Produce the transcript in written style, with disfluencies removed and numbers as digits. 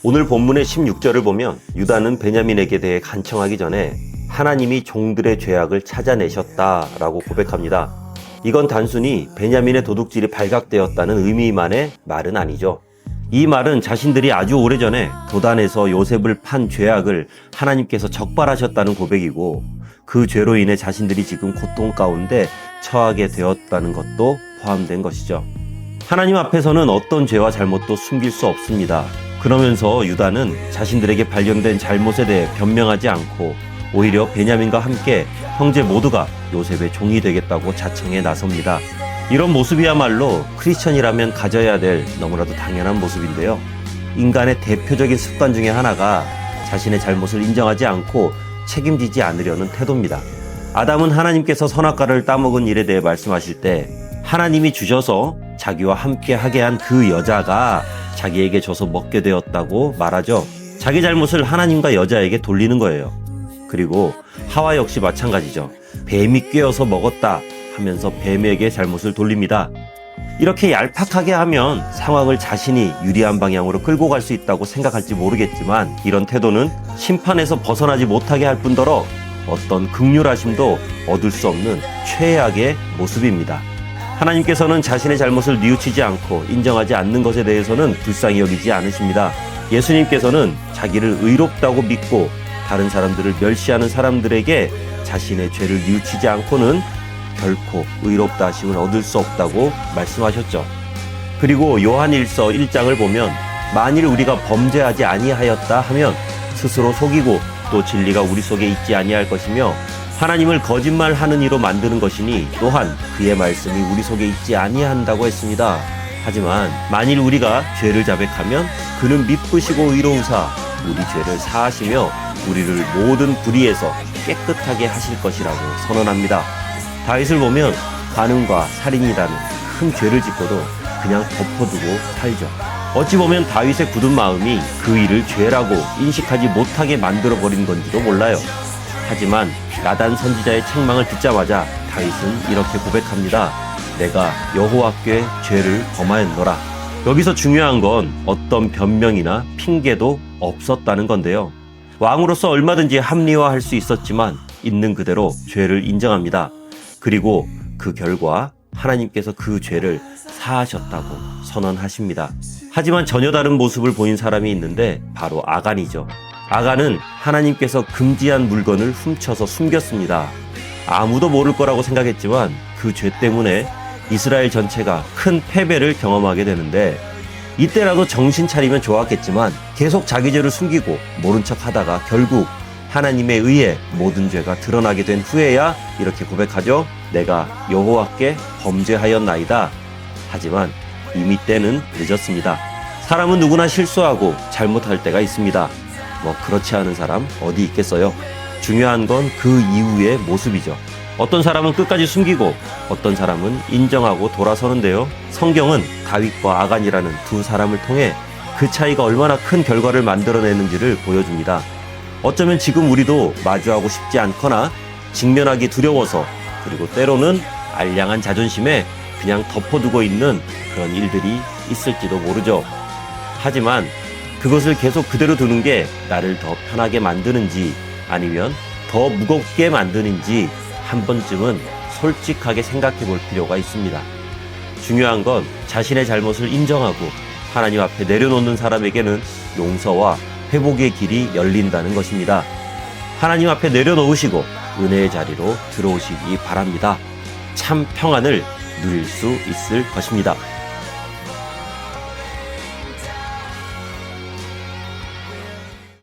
오늘 본문의 16절을 보면 유다는 베냐민에게 대해 간청하기 전에 하나님이 종들의 죄악을 찾아내셨다라고 고백합니다. 이건 단순히 베냐민의 도둑질이 발각되었다는 의미만의 말은 아니죠. 이 말은 자신들이 아주 오래전에 도단에서 요셉을 판 죄악을 하나님께서 적발하셨다는 고백이고, 그 죄로 인해 자신들이 지금 고통 가운데 처하게 되었다는 것도 포함된 것이죠. 하나님 앞에서는 어떤 죄와 잘못도 숨길 수 없습니다. 그러면서 유다는 자신들에게 발견된 잘못에 대해 변명하지 않고 오히려 베냐민과 함께 형제 모두가 요셉의 종이 되겠다고 자청해 나섭니다. 이런 모습이야말로 크리스천이라면 가져야 될 너무나도 당연한 모습인데요. 인간의 대표적인 습관 중에 하나가 자신의 잘못을 인정하지 않고 책임지지 않으려는 태도입니다. 아담은 하나님께서 선악과를 따먹은 일에 대해 말씀하실 때 하나님이 주셔서 자기와 함께 하게 한 그 여자가 자기에게 줘서 먹게 되었다고 말하죠. 자기 잘못을 하나님과 여자에게 돌리는 거예요. 그리고 하와 역시 마찬가지죠. 뱀이 꿰어서 먹었다 하면서 뱀에게 잘못을 돌립니다. 이렇게 얄팍하게 하면 상황을 자신이 유리한 방향으로 끌고 갈 수 있다고 생각할지 모르겠지만, 이런 태도는 심판에서 벗어나지 못하게 할 뿐더러 어떤 긍휼하심도 얻을 수 없는 최악의 모습입니다. 하나님께서는 자신의 잘못을 뉘우치지 않고 인정하지 않는 것에 대해서는 불쌍히 여기지 않으십니다. 예수님께서는 자기를 의롭다고 믿고 다른 사람들을 멸시하는 사람들에게 자신의 죄를 뉘우치지 않고는 결코 의롭다 하심을 얻을 수 없다고 말씀하셨죠. 그리고 요한일서 1장을 보면 만일 우리가 범죄하지 아니하였다 하면 스스로 속이고 또 진리가 우리 속에 있지 아니할 것이며 하나님을 거짓말하는 이로 만드는 것이니 또한 그의 말씀이 우리 속에 있지 아니한다고 했습니다. 하지만 만일 우리가 죄를 자백하면 그는 미쁘시고 의로우사 우리 죄를 사하시며 우리를 모든 불의에서 깨끗하게 하실 것이라고 선언합니다. 다윗을 보면 간음과 살인이라는 큰 죄를 짓고도 그냥 덮어두고 살죠. 어찌 보면 다윗의 굳은 마음이 그 일을 죄라고 인식하지 못하게 만들어버린 건지도 몰라요. 하지만 나단 선지자의 책망을 듣자마자 다윗은 이렇게 고백합니다. 내가 여호와께 죄를 범하였노라. 여기서 중요한 건 어떤 변명이나 핑계도 없었다는 건데요. 왕으로서 얼마든지 합리화할 수 있었지만 있는 그대로 죄를 인정합니다. 그리고 그 결과 하나님께서 그 죄를 사하셨다고 선언하십니다. 하지만 전혀 다른 모습을 보인 사람이 있는데 바로 아간이죠. 아간은 하나님께서 금지한 물건을 훔쳐서 숨겼습니다. 아무도 모를 거라고 생각했지만 그 죄 때문에 이스라엘 전체가 큰 패배를 경험하게 되는데, 이때라도 정신 차리면 좋았겠지만 계속 자기 죄를 숨기고 모른 척 하다가 결국 하나님에 의해 모든 죄가 드러나게 된 후에야 이렇게 고백하죠. 내가 여호와께 범죄하였나이다. 하지만 이미 때는 늦었습니다. 사람은 누구나 실수하고 잘못할 때가 있습니다. 그렇지 않은 사람 어디 있겠어요? 중요한 건 그 이후의 모습이죠. 어떤 사람은 끝까지 숨기고 어떤 사람은 인정하고 돌아서는데요. 성경은 다윗과 아간이라는 두 사람을 통해 그 차이가 얼마나 큰 결과를 만들어내는지를 보여줍니다. 어쩌면 지금 우리도 마주하고 싶지 않거나 직면하기 두려워서, 그리고 때로는 알량한 자존심에 그냥 덮어두고 있는 그런 일들이 있을지도 모르죠. 하지만 그것을 계속 그대로 두는 게 나를 더 편하게 만드는지 아니면 더 무겁게 만드는지 한 번쯤은 솔직하게 생각해 볼 필요가 있습니다. 중요한 건 자신의 잘못을 인정하고 하나님 앞에 내려놓는 사람에게는 용서와 회복의 길이 열린다는 것입니다. 하나님 앞에 내려놓으시고 은혜의 자리로 들어오시기 바랍니다. 참 평안을 누릴 수 있을 것입니다.